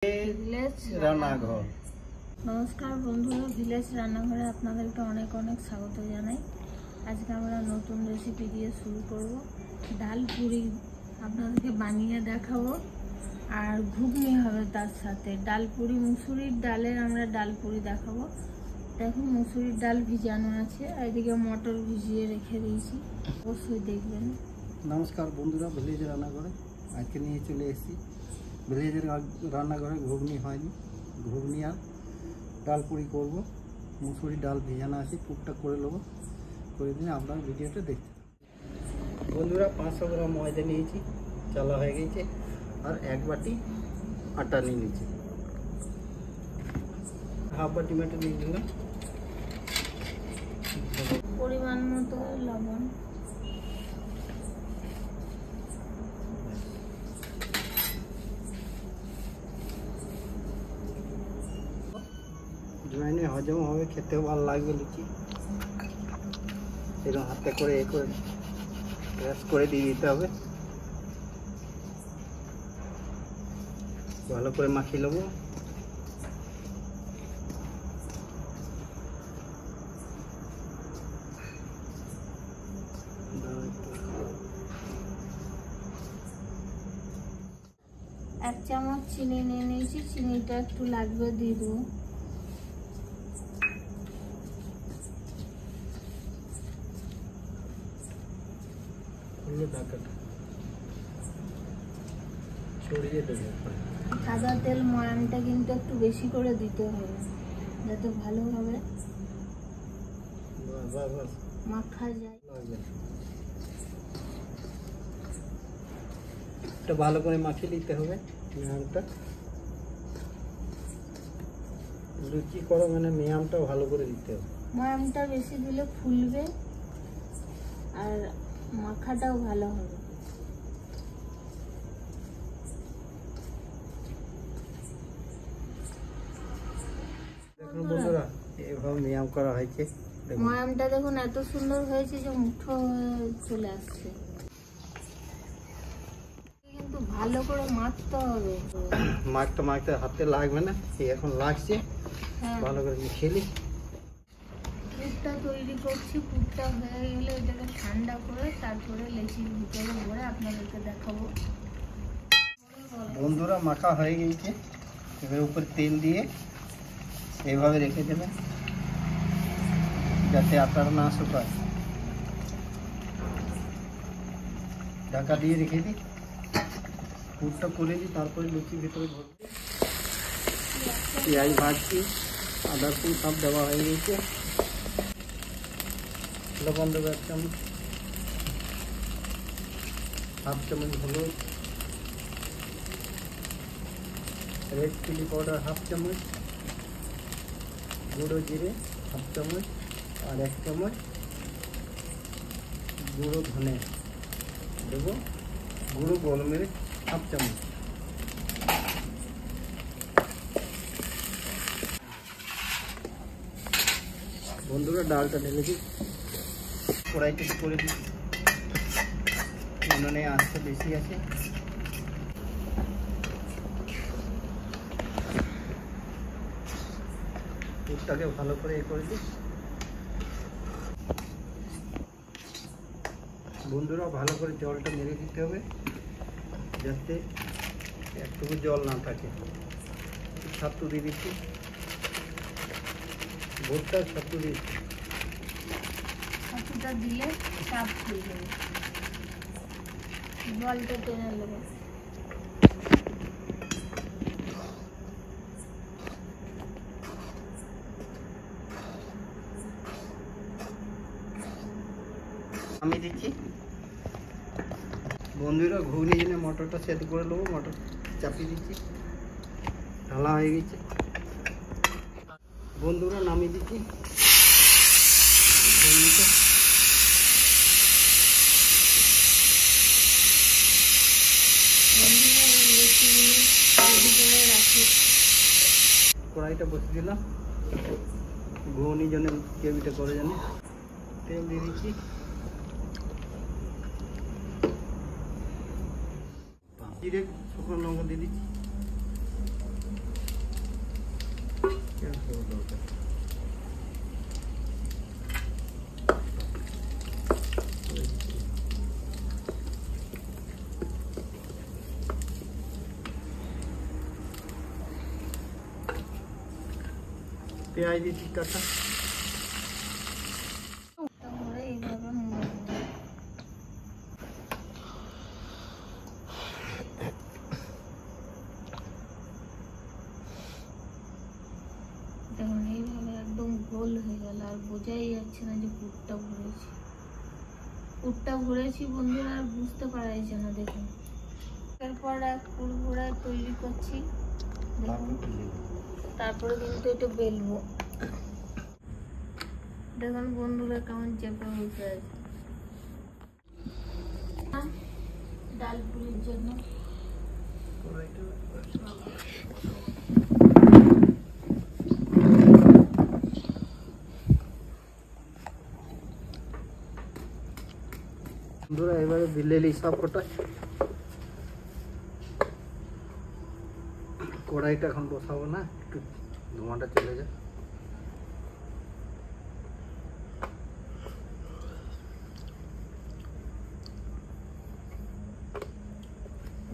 রান্নাঘর। নমস্কার বন্ধুরা, ভিলেজ রান্নাঘরে আপনাদেরকে অনেক অনেক স্বাগত জানাই। আজকে আমরা নতুন রেসিপি দিয়ে শুরু করব। ডাল পুরি আপনাদেরকে বানিয়ে দেখাবো, আর ঘুগনি হবে তার সাথে। ডাল পুরি, মুসুরির ডালের আমরা ডাল পুরি দেখাবো। দেখুন, মুসুরির ডাল ভিজানো আছে, এদিকে মটর ভিজিয়ে রেখে দিয়েছি, অবশ্যই দেখবেন। নমস্কার বন্ধুরা, ভিলেজ রান্নাঘরে আজকে নিয়ে চলে এসেছি। ভিলেজের রান্নাঘরে ঘুগনি হয়নি, ঘুগনি আর ডাল পুরি করবো। মুসুরির ডাল ভিজানো আছে, পুরটা করে নেবো। করে দিলে আপনার ভিডিওটা দেখতে। বন্ধুরা, 500 গ্রাম ময়দা নিয়েছি, চালা হয়ে গেছে। আর 1 বাটি আটা নিয়ে নিয়েছি। হাফ বাটি মেটে নিয়ে নিলাম। পরিমাণ মতো লবণ, জয়েনে হজম হবে, খেতেও ভালো লাগবে। লুচি এরকম হাতে করে প্রেস করে দিয়ে দিতে হবে। ভালো করে মাখিয়ে নেবো। এক চামচ চিনি নিয়ে নিয়েছি, চিনিটা একটু লাগবে, দিয়ে দেবো। সাদা তেল ময়ানটা কিন্তু একটু বেশি করে দিতে হবে, যাতে ভালোভাবে মাখা যায়। এটা ভালো করে মাখিয়ে নিতে হবে। মিয়ামটা লুচি করো মানে মিয়ামটা ভালো করে দিতে হবে। ময়ামটা বেশি দিলে ফুলবে আর মাখাটাও ভালো হবে। দেখুন বন্ধুরা, এভাবে মিয়াম করা হয়েছে। ময়ামটা দেখুন এত সুন্দর হয়েছে যে মুঠো হয়ে চলে আসছে। কিন্তু ভালো করে মাখতে হবে। মাখতে হাতে লাগবে না, এখন লাগছে। ভালো করে মিশিয়ে নিই। পুরটা তৈরি করছি। পুরটা হয়ে গেলে এটাকে ঠান্ডা করে তারপরে লেচির ভিতরে ভরে আপনাদেরকে দেখাবো। বন্ধুরা, মাখা হয়ে গেছে। এবার উপর তেল দিয়ে এইভাবে রেখে দেবেন, যাতে আটাটা না শুকায়। ঢাকা দিয়ে রেখে দিই। পুরটা করে দিই, তারপরে লুচির ভিতরে ভরবো। পেঁয়াজ ভাজছি, আদা রসুন সব দেওয়া হয়ে গেছে। লবণ দেবো 1 চামচ, হাফ চামচ হলুদ, রেড চিলি পাউডার হাফ চামচ, গুঁড়ো জিরে হাফ চামচ, আর 1 চামচ গুঁড়ো ধনে দেবো। গুঁড়ো গোলমরিচ হাফ চামচ। বন্ধুরা, ডালটা ঢেলে দিই, কড়াইতে করে দিই। উনুনে আঁচটা বেশি আছে। পুরটাকে ভালো করে করে দিই। বন্ধুরা, ভালো করে জলটা মেরে দিতে হবে, যাতে একটুকু জল না থাকে। ছাতু দিয়ে দিচ্ছি, ভুট্টা ছাতু দিচ্ছি। ছাতুটা দিলে চাপ হয়ে যাবে, জলটা টেনে নেবে। আমি দিচ্ছি। বন্ধুরা, ঘুগনি জন্য মটরটা সেদ্ধ করে নেবো। মটর চাপিয়ে দিচ্ছি, ঢালা হয়ে গেছে। বন্ধুরা, নামিয়ে দিচ্ছি ঘুগনিটা। কড়াইটা বসে দিলাম, ঘুগনির জন্য গ্রেভিটা করে জানি। তেল দিয়ে দিচ্ছি, জিরে শুকনো লঙ্কা দিয়ে দিচ্ছি, পেঁয়াজ দিচ্ছি কাঁচা। তারপরে এইভাবে মুড়ে দিতে হবে। দেখুন এইভাবে একদম গোল হয়ে গেল, আর বোঝাই যাচ্ছে না যে পুরটা ভরেছি। পুরটা ভরেছি বন্ধুরা, আর বুঝতে পারা যাচ্ছে না। দেখুন এরপর এক পুর ভরা তৈরি করছি। দেখুন তারপরে কিন্তু এটা বেলবো। দেখুন বন্ধুরা কেমন চেপে বসে আছে। ডাল পুরির জন্য বন্ধুরা এবারে বিলেলি সব কটা। কড়াইটা এখন বসাবো না, একটু ধোঁয়াটা চলে যায়।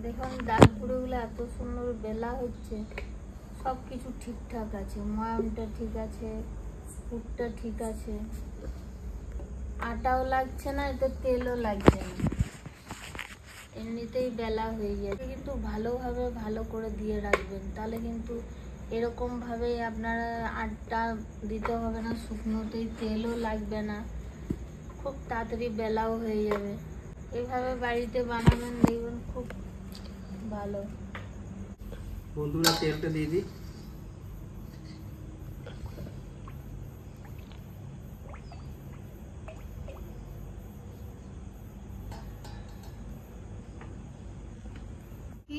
দেখুন ডাল পুরিগুলো এত সুন্দর বেলা হচ্ছে, সব কিছু ঠিকঠাক আছে, ময়ামটা ঠিক আছে, পুরটা ঠিক আছে, আটাও লাগছে না, এতে তেলও লাগছে না, এমনিতেই বেলা হয়ে যাচ্ছে। কিন্তু ভালোভাবে ভালো করে দিয়ে রাখবেন, তাহলে কিন্তু এরকমভাবে আপনারা আটা দিতে হবে না, শুকনোতেই তেলও লাগবে না, খুব তাড়াতাড়ি বেলাও হয়ে যাবে। এভাবে বাড়িতে বানাবেন, দেখবেন খুব ভালো। বন্ধুরা তেলটা দিয়ে দিই। কি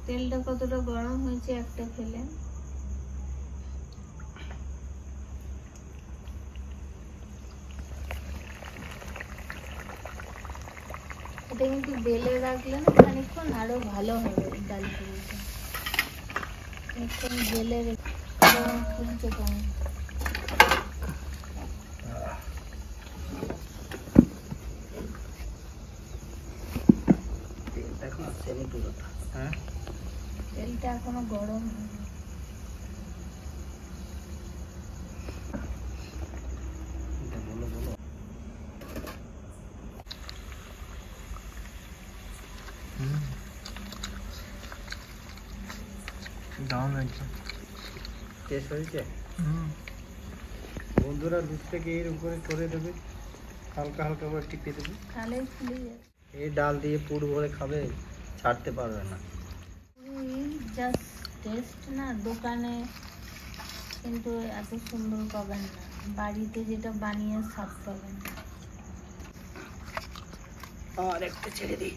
তেলটা কতটা গরম হয়েছে একটা ফেলে। এটা কিন্তু বেলে রাখলে না খানিকক্ষণ আরো ভালো হবে ডাল পুরিটা। একটু বেলে ফুলছে কেমন। এখন সেমি পুরোটা। হ্যাঁ তেলটা এখনো গরম হয়নি। বলো বলো। দারুণ লাগছে, টেস্ট হয়েছে। বন্ধুরা দুধটাকে এর উপরে করে দেবে, হালকা হালকা করে টিপে দেবে, তাহলে ফুলে যাবে। এই ডাল দিয়ে পুর ভরে খাবে, ছাড়তে পারবে না। জাস্ট টেস্ট না, দোকানে কিন্তু এত সুন্দর পাবেন না, বাড়িতে যেটা বানিয়ে স্বাদ পাবেন। আর একটা ছেড়ে দিই।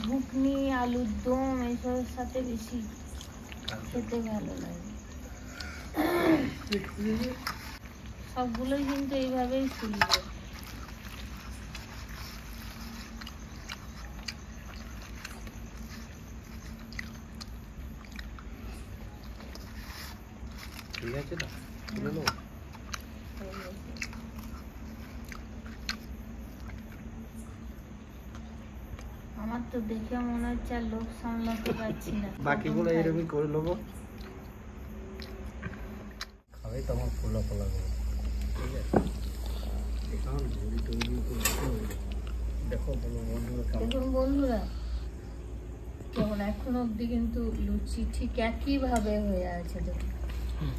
ঘুগনি, আলুর দম এইসবের সাথে বেশি খেতে ভালো লাগে। সবগুলোই কিন্তু এইভাবেই ফুলবে। ঠিক আছে তো, তুলে নেবো। আমার তো দেখে মনে হচ্ছে আর লোক সামলাতে পারছি না। বাকিগুলো এরকমই করে নেবো, খাবে তখন ফোলা ফোলা করবো। ঠিক আছে, এখন ঘড়ি তৈরি করে দেখো বলো বন্ধুরা কেমন। দেখুন বন্ধুরা, যেমন এখন অবধি কিন্তু লুচি ঠিক একই ভাবে হয়ে আছে। দেখুন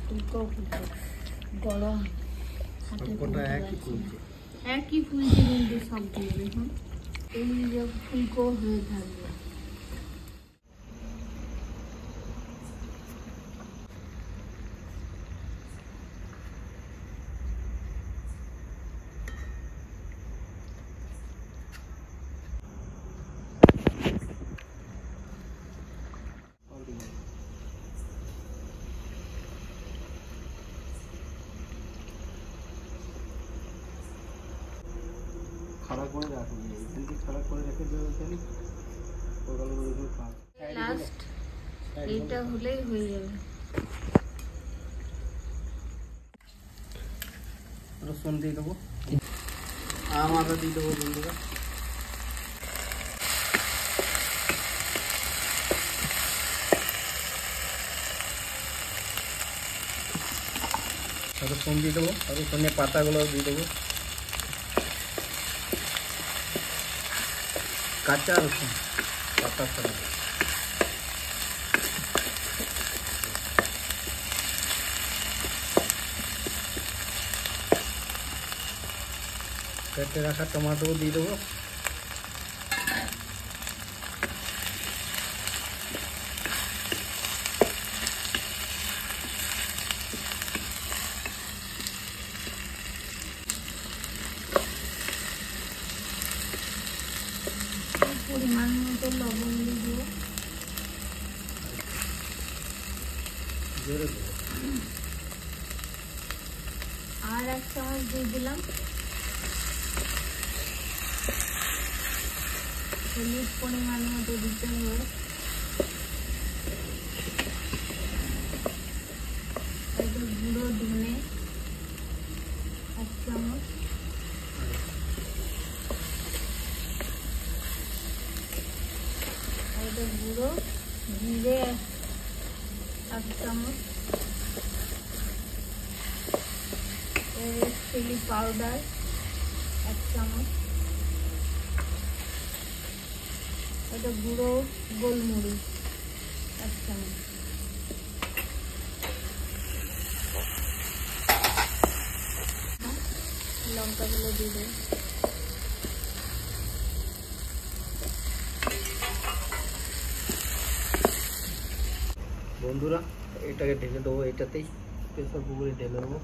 ফুলকো ফুলকো গরম, হাতে সবকটা একই ফুলছে। একই ফুলছে কিন্তু সবগুলো। দেখুন এই যে ফুলকো হয়ে থাকবে। খারাপ করে রাখবি, এইখানকে খারাপ করে রেখে দেবে, জানি লাস্ট এইটা হলেই হয়ে যাবে। রসুন দিয়ে দেবো। আম আদা দিয়ে দেবো বন্ধুরা। রসুন দিয়ে দেবো, রসুনের পাতাগুলো দিয়ে দেবো, কাঁচা রসুন পাতা ছাড়া। কেটে রাখা টমেটো দিয়ে দেবো, পরিমাণ মতো লবণ দিয়ে দেবো, জোরে দেবো, আর 1 চামচ দিয়ে দিলাম হলুদ, পরিমাণ মতো দিতে হবে। এটা গুঁড়ো ধনে 1 চামচ, এটা গুঁড়ো জিরে 1 চামচ, চিলি পাউডার 1 চামচ, এটা গুঁড়ো গোলমরিচ 1 চামচ, লঙ্কাগুলো দিয়ে দেব। বন্ধুরা এটাকে ঢেলে দেবো, এটাতেই প্রেসার কুকারে ঢেলে দেবো।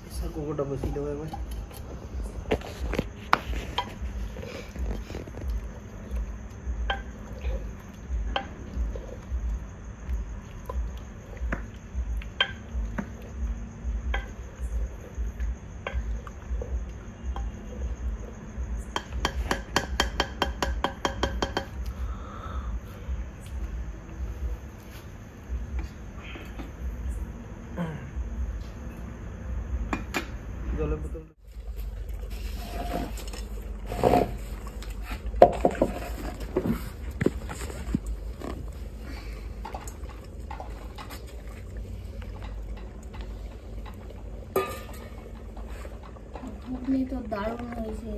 প্রেসার কুকারটা বসিয়ে দেবো এবার। জলের বোতল ঘুগনি তো দারুণ হয়েছে,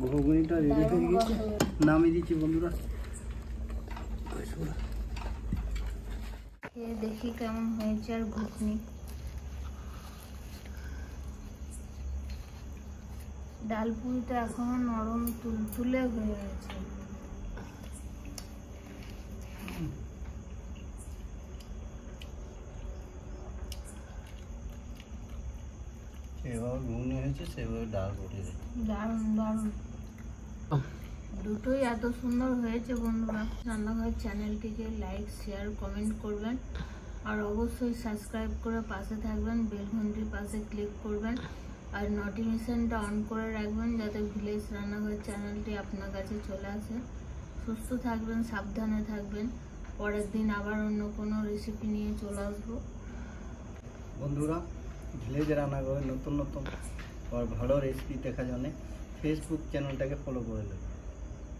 ঘুগনিটা রেডি হয়ে গেছে, নামিয়ে দিচ্ছি বন্ধুরা। খেয়ে দেখি কেমন হয়েছে। আর ঘুগনি ডাল পুরিটা এখনো নরম তুলতুলে হয়ে গেছে। যেভাবে ঘুগনি হয়েছে সেভাবে ডাল উঠেছে, দারুণ দারুণ, দুটোই এত সুন্দর হয়েছে। বন্ধুরা রান্নাঘর চ্যানেলটিকে লাইক, শেয়ার, কমেন্ট করবেন আর অবশ্যই সাবস্ক্রাইব করে পাশে থাকবেন, বেল ঘন্টির পাশে ক্লিক করবেন আর নোটিফিকেশনটা অন করে রাখবেন যাতে ভিলেজ রান্নাঘর চ্যানেলটি আপনার কাছে চলে আসে। সুস্থ থাকবেন, সাবধানে থাকবেন। পরের দিন আবার অন্য কোনো রেসিপি নিয়ে চলে আসবো। বন্ধুরা ভিলেজ রান্নাঘরে নতুন নতুন আর ভালো রেসিপি দেখার জন্য ফেসবুক চ্যানেলটাকে ফলো করে নেবেন।